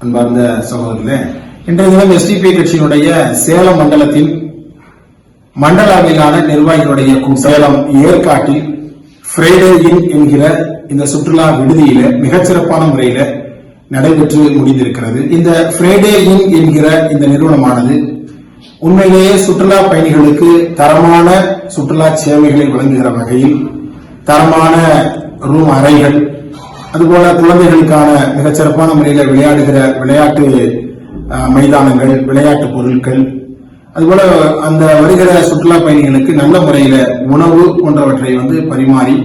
அன்பார்ந்த சகோதரர்களே, இன்றைய தினம் எஸ்டிபி கட்சியினுடைய சேலம் மண்டலத்தின் மண்டல அளவிலான நிர்வாகிகளுடைய சேலம் ஏற்காட்டில் ஃப்ரைடே இன் என்கிற இந்த சுற்றுலா விடுதியில மிகச்சிறப்பான முறையில நடைபெற்று முடிந்திருக்கிறது. இந்த ஃப்ரைடே இன் என்கிற இந்த நிறுவனமானது உண்மையிலேயே சுற்றுலா பயணிகளுக்கு தரமான சுற்றுலா சேவைகளை வழங்குகிற வகையில் தரமான ரூம் அறைகள், அதுபோல குழந்தைகளுக்கான மிகச்சிறப்பான முறையில் விளையாடுகிற விளையாட்டு மைதானங்கள், விளையாட்டு பொருட்கள், அதுபோல அந்த வருகிற சுற்றுலா பயணிகளுக்கு நல்ல முறையில உணவு போன்றவற்றை பரிமாறி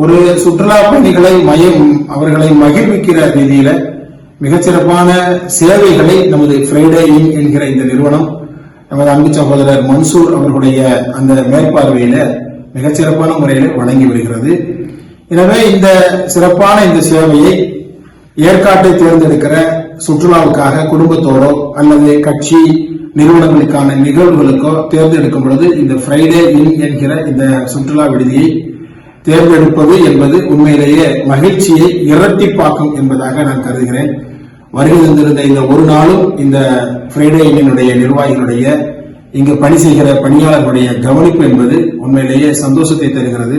ஒரு சுற்றுலா பயணிகளை அவர்களை மகிழ்விக்கிற ரீதியில மிகச்சிறப்பான சேவைகளை நமது ஃப்ரைடே இன் என்கிற இந்த நிறுவனம் நமது அன்பு சகோதரர் மன்சூர் அவர்களுடைய அந்த மேற்பார்வையில மிகச்சிறப்பான முறையில் வழங்கி வருகிறது. எனவே இந்த சிறப்பான இந்த சேவையை ஏற்காட்டை தேர்ந்தெடுக்கிற சுற்றுலாவுக்காக குடும்பத்தோடோ அல்லது கட்சி நிறுவனங்களுக்கான நிகழ்வுகளுக்கோ தேர்ந்தெடுக்கும் பொழுது இந்த ஃப்ரைடே இன் என்கிற இந்த சுற்றுலா விடுதியை தேர்ந்தெடுப்பது என்பது உண்மையிலேயே மகிழ்ச்சியை இரட்டிப்பாக்கும் என்பதாக நான் கருதுகிறேன். வருகை தந்திருந்த இந்த ஒரு நாளும் இந்த ஃப்ரைடே இன்னினுடைய நிர்வாகிகளுடைய இங்கு பணி செய்கிற பணியாளர்களுடைய கவனிப்பு என்பது உண்மையிலேயே சந்தோஷத்தை தருகிறது.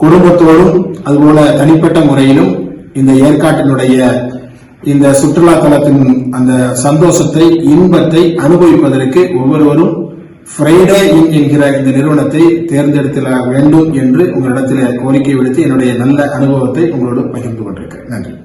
குடும்பத்தோடும் அதுபோல தனிப்பட்ட முறையிலும் இந்த ஏற்காட்டினுடைய இந்த சுற்றுலா தலத்தின் அந்த சந்தோஷத்தை, இன்பத்தை அனுபவிப்பதற்கு ஒவ்வொருவரும் ஃப்ரைடே இன் என்கிற இந்த நிறுவனத்தை தேர்ந்தெடுத்திட வேண்டும் என்று உங்களிடத்தில் கோரிக்கை விடுத்து என்னுடைய நல்ல அனுபவத்தை உங்களோடு பகிர்ந்து கொண்டிருக்கிறேன். நன்றி.